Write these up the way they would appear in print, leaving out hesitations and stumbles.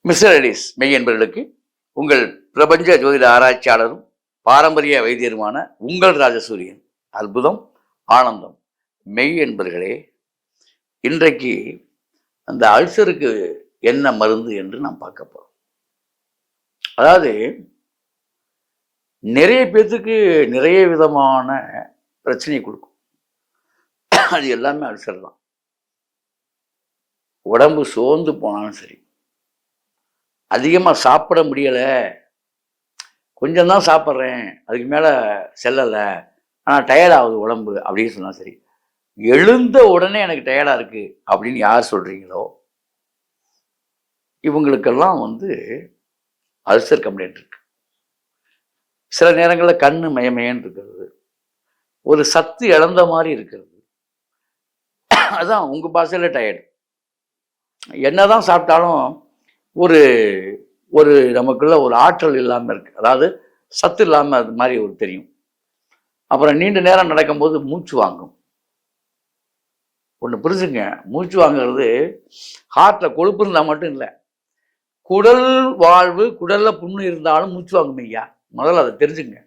Mister எடிஸ் மெய் என்பவர்களுக்கு உங்கள் பிரபஞ்ச ஜோதிட ஆராய்ச்சியாளரும் பாரம்பரிய வைத்தியருமான உங்கள் ராஜசூரியன். அற்புதம், ஆனந்தம். மெய் என்பவர்களே, இன்றைக்கு அந்த அல்சருக்கு என்ன மருந்து என்று நாம் பார்க்க போறோம். அதாவது நிறைய பேர்த்துக்கு நிறைய விதமான பிரச்சனையை கொடுக்கும். அது எல்லாமே அல்சர் தான். உடம்பு சோர்ந்து போனாலும் சரி, அதிகமாக சாப்பிட முடியலை, கொஞ்சம் தான் சாப்பிட்றேன், அதுக்கு மேலே செல்லலை, ஆனால் டயர்ட் ஆகுது உடம்பு அப்படின்னு சொன்னால் சரி, எழுந்த உடனே எனக்கு டயர்டாக இருக்குது அப்படின்னு யார் சொல்கிறீங்களோ இவங்களுக்கெல்லாம் அல்சர் கம்ப்ளைண்ட் இருக்கு. சில நேரங்களில் கண்ணு மயமயன்னு இருக்கிறது, ஒரு சத்து இழந்த மாதிரி இருக்கிறது, அதுதான் உங்கள் பாஷையில் டயர்டு. என்னதான் சாப்பிட்டாலும் ஒரு ஒரு நமக்குள்ள ஒரு ஆற்றல் இல்லாமல் இருக்கு, அதாவது சத்து இல்லாமல் அது மாதிரி ஒரு தெரியும். அப்புறம் நீண்ட நேரம் நடக்கும்போது மூச்சு வாங்கும். ஒன்று புரிஞ்சுங்க, மூச்சு வாங்கிறது ஹார்ட்டில் கொழுப்பு இருந்தால் மட்டும் இல்லை, குடல் வாழ்வு, குடலில் புண்ணு இருந்தாலும் மூச்சு வாங்கும் ஐயா. முதல்ல அதை தெரிஞ்சுங்க,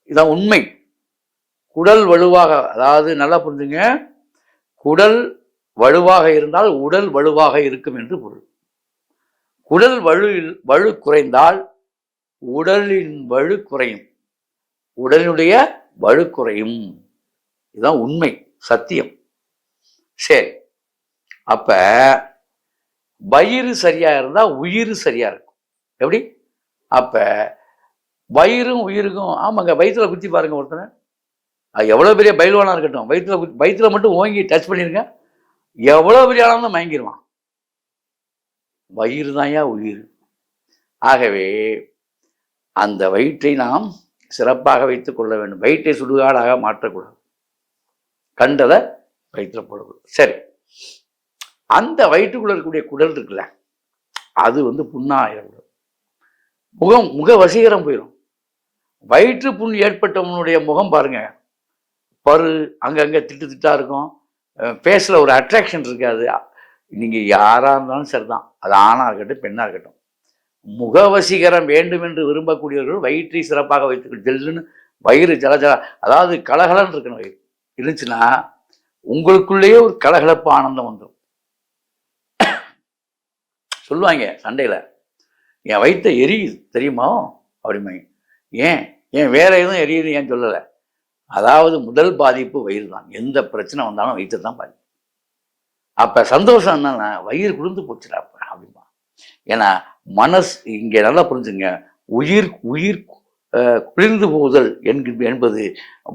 இதான் உண்மை. குடல் வலுவாக, அதாவது நல்லா புரிஞ்சுங்க, குடல் வலுவாக இருந்தால் உடல் வலுவாக இருக்கும் என்று பொருள். குடல் வலு குறைந்தால் உடலின் வலு குறையும், உடலினுடைய வலு குறையும். இதுதான் உண்மை, சத்தியம். சரி, அப்ப வயிறு சரியா இருந்தா உயிர் சரியா இருக்கும். எப்படி? அப்ப வயிறும் உயிருக்கும், ஆமாங்க, வயிற்றுல குத்தி பாருங்க ஒருத்தனை, அது எவ்வளவு பெரிய பயில்வானா இருக்கட்டும், வயிற்றுல மட்டும் ஓங்கி டச் பண்ணிருங்க, எவ்வளவு பெரிய ஆளாலும் மயங்கிடுவான். வயிறு தான்யா உயிர். ஆகவே அந்த வயிற்றை நாம் சிறப்பாக வைத்துக் கொள்ள வேண்டும். வயிற்றை சுடுகாடாக மாற்றக்கூடாது, கண்டதை வயிற்றுல போடக்கூடாது. சரி, அந்த வயிற்றுக்குள்ள இருக்கக்கூடிய குடல் இருக்குல்ல, அது புண்ணாயிரும், முக வசீகரம் போயிடும். வயிற்று புண் ஏற்பட்டவனுடைய முகம் பாருங்க, பரு அங்கங்க திட்டு திட்டா இருக்கும், ஃபேஸில் ஒரு அட்ராக்ஷன் இருக்காது. நீங்கள் யாராக இருந்தாலும் சரிதான், அது ஆணாக இருக்கட்டும் பெண்ணாக இருக்கட்டும், முகவசீகரம் வேண்டும் என்று விரும்பக்கூடியவர்கள் வயிற்றை சிறப்பாக வைத்துக்கணும். ஜெல்லுன்னு வயிறு ஜலஜல, அதாவது கலகலன்னு இருக்கணும். வயிறு இருந்துச்சுன்னா உங்களுக்குள்ளேயே ஒரு கலகலப்பு ஆனந்தம் வந்துடும். சொல்லுவாங்க சண்டையில், என் வயிற்றை எரியுது தெரியுமா அப்படிமா. ஏன் வேற எதுவும் எரியுது ஏன் சொல்லலை? அதாவது முதல் பாதிப்பு வயிறு தான். எந்த பிரச்சனை வந்தாலும் வயிற்று தான் பாதிப்பு. அப்ப சந்தோஷம் என்னன்னா, வயிறு குளிர்ந்து போச்சுடா அப்படிமா. ஏன்னா மனசு, இங்க நல்லா புரிஞ்சுங்க, உயிர் குளிர்ந்து போதல் என்பது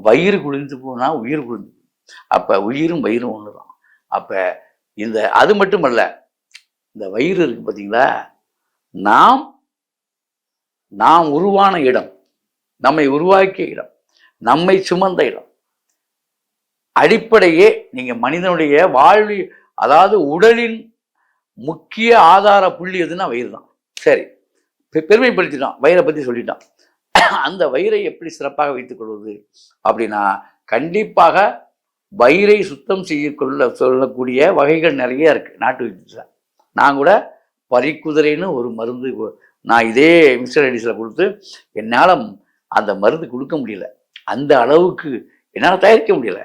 வயிறு குளிர்ந்து போனா உயிர் குளிர்ந்து. அப்ப உயிரும் வயிறும் ஒண்ணுதான். அப்ப அது மட்டுமல்ல, இந்த வயிறு இருக்கு பார்த்தீங்களா, நாம் உருவான இடம், நம்மை உருவாக்கிய இடம், நம்மை சுமந்த இடம். அடிப்படையே நீங்க மனிதனுடைய வாழ்வி, அதாவது உடலின் முக்கிய ஆதார புள்ளி எதுன்னா வயிறு தான். சரி, பெருமைப்படுத்திட்டான், வயிறை பத்தி சொல்லிட்டான். அந்த வயிறை எப்படி சிறப்பாக வைத்துக் கொள்வது அப்படின்னா, கண்டிப்பாக வயிறை சுத்தம் சொல்லக்கூடிய வகைகள் நிறைய இருக்கு நாட்டு வைத்தியத்துல. நான் கூட பரிக்குதிரைன்னு ஒரு மருந்து நான் இதே மிஸ்டர் எடிஸில் கொடுத்து, என்னால் அந்த மருந்து கொடுக்க முடியல, அந்த அளவுக்கு என்னால் தயாரிக்க முடியல.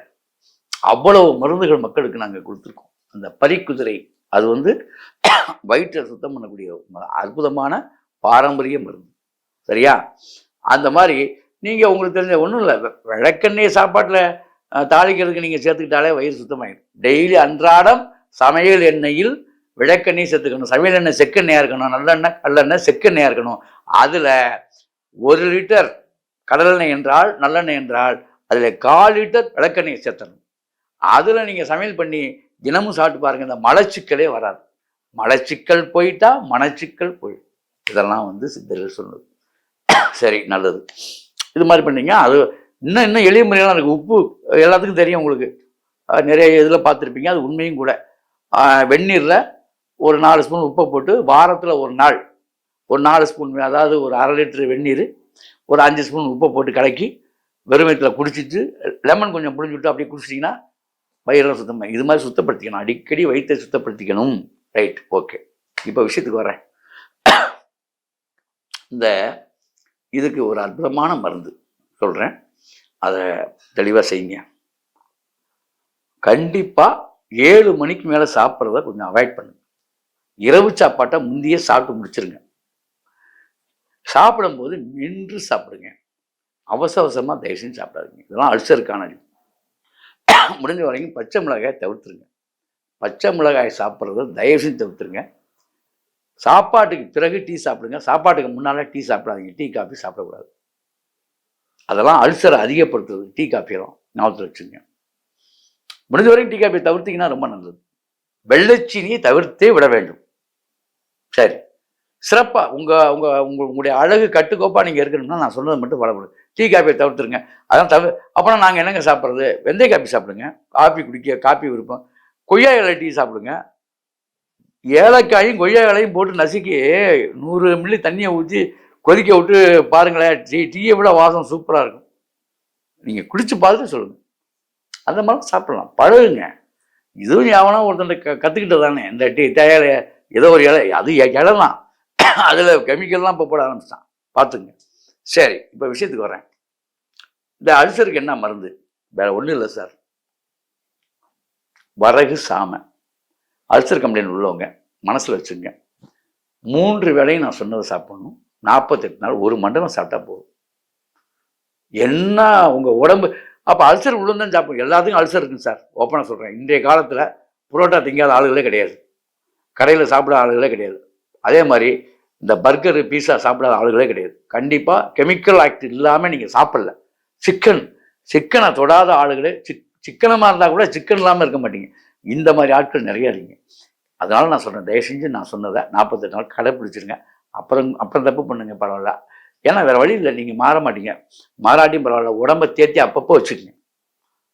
அவ்வளவு மருந்துகள் மக்களுக்கு நாங்கள் கொடுத்துருக்கோம். அந்த பரிக்குதிரை அது வயிற்றை சுத்தம் பண்ணக்கூடிய அற்புதமான பாரம்பரிய மருந்து. சரியா? அந்த மாதிரி நீங்கள் உங்களுக்கு தெரிஞ்ச ஒன்றும் இல்லை, விளக்கெண்ணெய் சாப்பாட்டில் தாளிக்கிறதுக்கு நீங்கள் சேர்த்துக்கிட்டாலே வயிறு சுத்தமாயிடும். டெய்லி அன்றாடம் சமையல் எண்ணெயில் விளக்கெண்ணெய் சேர்த்துக்கணும். சமையல் எண்ணெய் செக்கெண்ணெயாக இருக்கணும், நல்லெண்ணெய் கல்லெண்ணெய் செக்கெண்ணெயாக இருக்கணும். அதில் 1 லிட்டர் கடலெண்ணெய் என்றால், நல்லெண்ணெய் என்றால், அதில் 1/4 லிட்டர் விளக்கெண்ணெயை சேர்த்தணும். அதில் நீங்கள் சமையல் பண்ணி தினமும் சாப்பிட்டு பாருங்கள், இந்த மலச்சிக்கலே வராது. மலச்சிக்கல் போயிட்டா மனச்சிக்கல் போயிடும். இதெல்லாம் சித்தர்கள் சொன்னது. சரி, நல்லது. இது மாதிரி பண்ணீங்க. அது இன்னும் எளிய முறையெல்லாம் இருக்குது. உப்பு எல்லாத்துக்கும் தெரியும் உங்களுக்கு, நிறைய இதில் பார்த்துருப்பீங்க, அது உண்மையும் கூட. வெந்நீரில் ஒரு 4 ஸ்பூன் உப்பை போட்டு வாரத்தில் ஒரு நாள் ஒரு 4 ஸ்பூன், அதாவது ஒரு 1/2 லிட்டர் வெந்நீர், ஒரு 5 ஸ்பூன் உப்பை போட்டு கலக்கி வெறுமயத்தில் குடிச்சிட்டு லெமன் கொஞ்சம் புழிஞ்சு விட்டு அப்படியே குடிச்சிட்டிங்கன்னா வயிறெல்லாம் சுத்தமாக. இது மாதிரி சுத்தப்படுத்திக்கணும், அடிக்கடி வயிற்றை சுத்தப்படுத்திக்கணும். Right, okay. இப்போ விஷயத்துக்கு வரேன். இந்த இதுக்கு ஒரு அற்புதமான மருந்து சொல்கிறேன், அதை தெளிவாக செய்யுங்க. கண்டிப்பாக 7 மணிக்கு மேலே சாப்பிட்றத கொஞ்சம் அவாய்ட் பண்ணுங்க. இரவு சாப்பாட்டை முந்தையே சாப்பிட்டு முடிச்சிருங்க. சாப்பிடும்போது மென்று சாப்பிடுங்க. அவசரமாக தயவு செஞ்சு சாப்பிடாதீங்க. இதெல்லாம் அல்சருக்கான முடிஞ்ச வரைக்கும் பச்சை மிளகாயை தவிர்த்துருங்க. பச்சை மிளகாய் சாப்பிட்றத தயவு செஞ்சு தவிர்த்துருங்க. சாப்பாட்டுக்கு பிறகு டீ சாப்பிடுங்க. சாப்பாட்டுக்கு முன்னால் டீ சாப்பிடாதீங்க. டீ காஃபி சாப்பிடக்கூடாது. அதெல்லாம் அல்சரை அதிகப்படுத்துறது. டீ காஃபியெல்லாம் ஞாபகத்தில் வச்சுங்க. முடிஞ்ச வரைக்கும் டீ காஃபியை தவிர்த்திங்கன்னா ரொம்ப நல்லது. வெள்ளைச்சீனியை தவிர்த்தே விட வேண்டும். சரி, சிறப்பாக உங்களுடைய அழகு கட்டுக்கோப்பாக நீங்கள் இருக்கணும்னா நான் சொன்னதை மட்டும் வளப்படும். டீ காஃபியை தவிர்த்துருங்க. அதான் அப்புறம் நாங்கள் என்னங்க சாப்பிட்றது? வெந்தய காஃபி சாப்பிடுங்க. காஃபி விருப்பம். கொய்யா இலை டீ சாப்பிடுங்க. ஏலக்காயும் கொய்யா இலையும் போட்டு நசுக்கி 100 மில்லி தண்ணியை ஊற்றி கொதிக்க விட்டு பாருங்களேன். டீயை விட வாசம் சூப்பராக இருக்கும். நீங்கள் குடிச்சு பார்த்துட்டு சொல்லுங்கள். அந்த மாதிரி சாப்பிடலாம், பழகுங்க. இதுவும் எவனா ஒருத்தன் கற்றுக்கிட்டு தானே. இந்த தேயிலை ஏதோ ஒரு இலை, அது இலை தான், அதில் கெமிக்கல்லாம் இப்போ போட ஆரம்பிச்சிட்டான், பார்த்துங்க. சரி, இப்போ விஷயத்துக்கு வரேன். இந்த அல்சருக்கு என்ன மருந்து? வேற ஒன்றும் இல்லை சார். வரகு சாமை. அல்சர் கம்ப்ளைண்ட் உள்ளவங்க மனசில் வச்சுங்க. 3 வேளையும் நான் சொன்னதை சாப்பிடணும். 48 நாள் 1 மண்டலம் சாப்பிட்டா போதும். என்ன உங்கள் உடம்பு அப்போ அல்சர் உள்ளதான் சாப்பிடும். எல்லாத்துக்கும் அல்சர் இருக்குங்க சார். ஓப்பனாக சொல்கிறேன், இன்றைய காலத்தில் புரோட்டா திங்காத ஆளுகளே கிடையாது. கடையில் சாப்பிடாத ஆளுகளே கிடையாது. அதே மாதிரி இந்த பர்கரு பீஸா சாப்பிடாத ஆளுகளே கிடையாது. கண்டிப்பாக கெமிக்கல் ஆக்ட் இல்லாமல் நீங்கள் சாப்பிடல. சிக்கனை தொடாத ஆளுகளே, சிக்கனமாக இருந்தால் கூட சிக்கன் இல்லாமல் இருக்க மாட்டீங்க. இந்த மாதிரி ஆட்கள் நிறையா இருக்கீங்க. அதனால் நான் சொல்கிறேன், தயவு செஞ்சு நான் சொன்னதை 48 நாள் கடைப்பிடிச்சிருங்க. அப்புறம் தப்பு பண்ணுங்க, பரவாயில்ல. ஏன்னா வேறு வழி இல்லை, நீங்கள் மாற மாட்டீங்க. மாறாட்டியும் பரவாயில்ல, உடம்பை தேர்த்தி அப்பப்போ வச்சுக்கோங்க.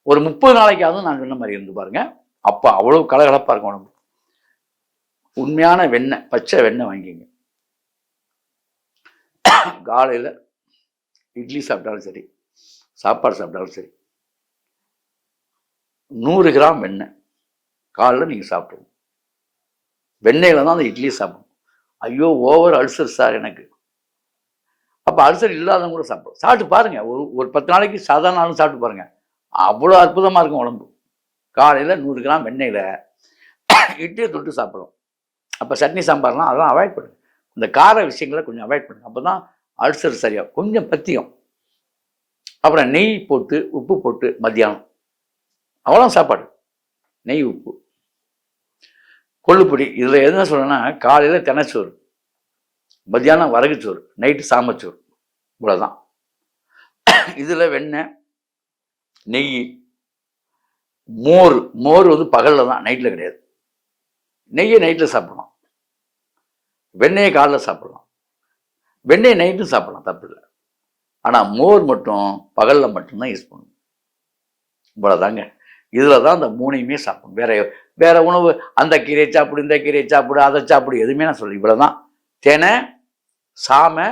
ஒரு 30 நாளைக்காவது நான் சொன்ன மாதிரி இருந்து பாருங்க. அப்போ அவ்வளோ கலகலப்பாக இருக்கும் உடம்பு. உண்மையான வெண்ணெய், பச்சை வெண்ணெய் வாங்கிங்க. காலையில் இட்லி சாப்பிட்டாலும் சரி, சாப்பாடு சாப்பிட்டாலும் சரி, 100 கிராம் வெண்ணெய் காலையில் நீங்கள் சாப்பிடணும். வெண்ணெயில் தான் அந்த இட்லியை சாப்பிடணும். ஐயோ, ஓவர் அல்சர் சார் எனக்கு. அப்போ அல்சர் இல்லாதவங்க கூட சாப்பிட்டு பாருங்கள். ஒரு 10 நாளைக்கு சாதாரண நாளும் சாப்பிட்டு பாருங்கள். அவ்வளோ அற்புதமாக இருக்கும் உடம்பு. காலையில் 100 கிராம் வெண்ணெயில் இட்லியை தொட்டு சாப்பிடும். அப்போ சட்னி சாம்பார்லாம் அதெல்லாம் அவாய்ட் பண்ணுங்க. இந்த கார விஷயங்களை கொஞ்சம் அவாய்ட் பண்ணுங்க. அப்போ தான் அல்சர் சரியாக கொஞ்சம் பத்தியம். அப்புறம் நெய் போட்டு உப்பு போட்டு மத்தியானம் அவ்வளோ சாப்பாடு. நெய் உப்பு கொள்ளுப்பொடி. இதில் என்ன சொல்கிறேன்னா, காலையில் தினைச்சோறு, மத்தியானம் வரகுச்சோறு, நைட்டு சாமச்சோறு, இவ்வளோதான். இதில் வெண்ணெய், நெய், மோர் வந்து பகலில் தான், நைட்டில் கிடையாது. நெய்யை நைட்டில் சாப்பிடலாம், வெண்ணெயை காலையில் சாப்பிடலாம், வெண்ணெயை நைட்டும் சாப்பிடலாம், தப்பு இல்லை. ஆனால் மோர் மட்டும் பகலில் மட்டும்தான் யூஸ் பண்ணணும். இவ்வளோதாங்க. இதில் தான் அந்த 3ஐயுமே சாப்பிடணும். வேற உணவு, அந்த கீரையை சாப்பிடு, இந்த கீரையை சாப்பிடு, அதை சாப்பிடு, எதுவுமே நான் சொல்லி. இவ்வளோதான். தினை, சாமை,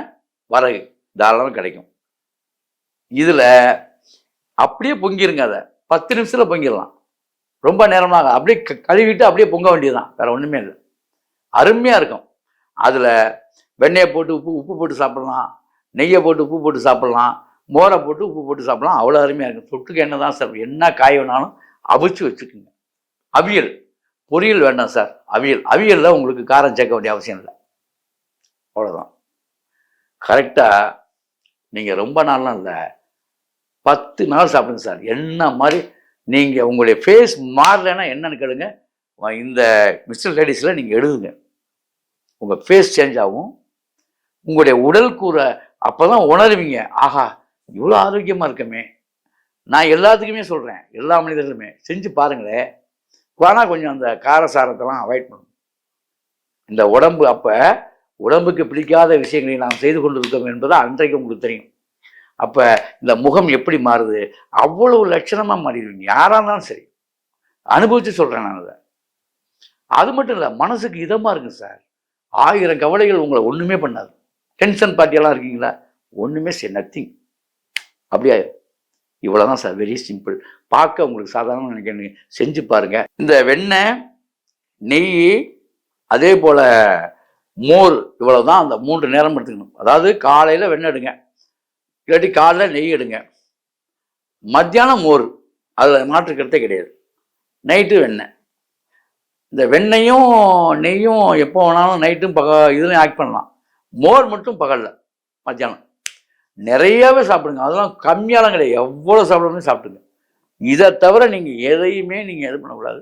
வரகு தாராளமாக கிடைக்கும். இதில் அப்படியே பொங்கிருங்க. அதை 10 நிமிஷத்தில் பொங்கிடலாம். ரொம்ப நேரமாக அப்படியே கழுவிட்டு அப்படியே பொங்க வேண்டியதுதான். வேற ஒன்றுமே இல்லை. அருமையாக இருக்கும். அதில் வெண்ணெயை போட்டு உப்பு போட்டு சாப்பிடலாம், நெய்யை போட்டு உப்பு போட்டு சாப்பிடலாம், மோரை போட்டு உப்பு போட்டு சாப்பிடலாம். அவ்வளோ அருமையாக இருக்கும். தொட்டுக்கு என்ன தான் சார், என்ன காய் வேணாலும் அவிச்சு வச்சுக்குங்க. அவியல், பொரியல் வேண்டாம் சார். அவியலில் உங்களுக்கு காரம் சேர்க்க வேண்டிய அவசியம் இல்லை. அவ்வளோதான். கரெக்டாக நீங்கள் ரொம்ப நாள்லாம் இல்லை, 10 நாள் சாப்பிடுங்க சார். என்ன மாதிரி நீங்கள் உங்களுடைய ஃபேஸ் மாறலைன்னா என்னன்னு கேளுங்க. இந்த மிஸ்டர் லேடிஸில் நீங்கள் எழுதுங்க. உங்கள் ஃபேஸ் சேஞ்ச் ஆகும். உங்களுடைய உடல் கூரை அப்போ தான் உணருவீங்க, ஆஹா இவ்வளோ ஆரோக்கியமாக இருக்கமே. நான் எல்லாத்துக்குமே சொல்கிறேன், எல்லா மனிதர்களுமே செஞ்சு பாருங்களேன். ஆனால் கொஞ்சம் அந்த காரசாரத்தெல்லாம் அவாய்ட் பண்ணணும். இந்த உடம்பு அப்போ உடம்புக்கு பிடிக்காத விஷயங்களை நாம் செய்து கொண்டு இருக்கோம் என்பது அன்றைக்கு உங்களுக்கு தெரியும். அப்போ இந்த முகம் எப்படி மாறுது, அவ்வளவு லட்சணமாக மாறிடுவீங்க. யாராக இருந்தாலும் சரி, அனுபவித்து சொல்கிறேன் நான் அதை. அது மட்டும் இல்லை, மனசுக்கு இதமாக இருக்குங்க சார். 1000 கவலைகள் உங்களை ஒன்றுமே பண்ணாது. டென்ஷன் பார்ட்டியெல்லாம் இருக்கீங்களா, ஒன்றுமே சரி, நத்திங். அப்படியா? இவ்வளோதான் சார், வெரி சிம்பிள். பார்க்க உங்களுக்கு சாதாரண நினைக்கிறீங்க, செஞ்சு பாருங்கள். இந்த வெண்ணெய், நெய், அதே போல் மோர், இவ்வளவுதான். அந்த 3 நேரம் எடுத்துக்கணும். அதாவது காலையில் வெண்ணெய் எடுங்க, இல்லாட்டி காலையில் நெய் எடுங்க, மத்தியானம் மோர், அதில் மாற்றுக்கிறதே கிடையாது. நைட்டு வெண்ணெய். இந்த வெண்ணெயும் நெய்யும் எப்போ வேணாலும் நைட்டும் இதுலையும் ஆக்ட் பண்ணலாம். மோர் மட்டும் பகலில், மத்தியானம் நிறையவே சாப்பிடுங்க. அதெல்லாம் கம்மியாலாம் கிடையாது, எவ்வளோ சாப்பிடணும்னு சாப்பிடுங்க. இதை தவிர நீங்கள் எதையுமே நீங்கள் இது பண்ணக்கூடாது.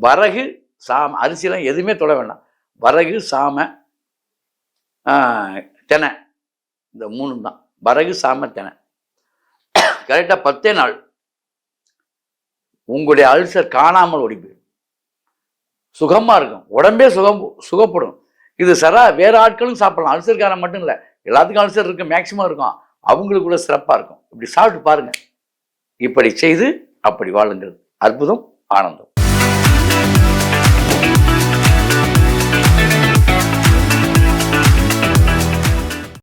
வரகு சாமை அரிசியெல்லாம் எதுவுமே தொட வேண்டாம். வரகு சாமை தெனை, இந்த 3 தான். வரகு சாமை தெனை கரெக்டாக 10 நாள் உங்களுடைய அல்சர் காணாமல் ஓடி போயிடும். சுகமாக இருக்கும், உடம்பே சுகப்படும். இது வேற ஆட்களும் சாப்பிடலாம். அல்சர்காரன் மட்டும் இல்லை, எல்லாத்துக்கும் அல்சர் இருக்கு, மேக்சிமம் இருக்கும். அவங்களுக்கு கூட சிறப்பாக இருக்கும். இப்படி சாப்பிட்டு பாருங்க. இப்படி செய்து அப்படி வாழுங்கள். அற்புதம், ஆனந்தம்.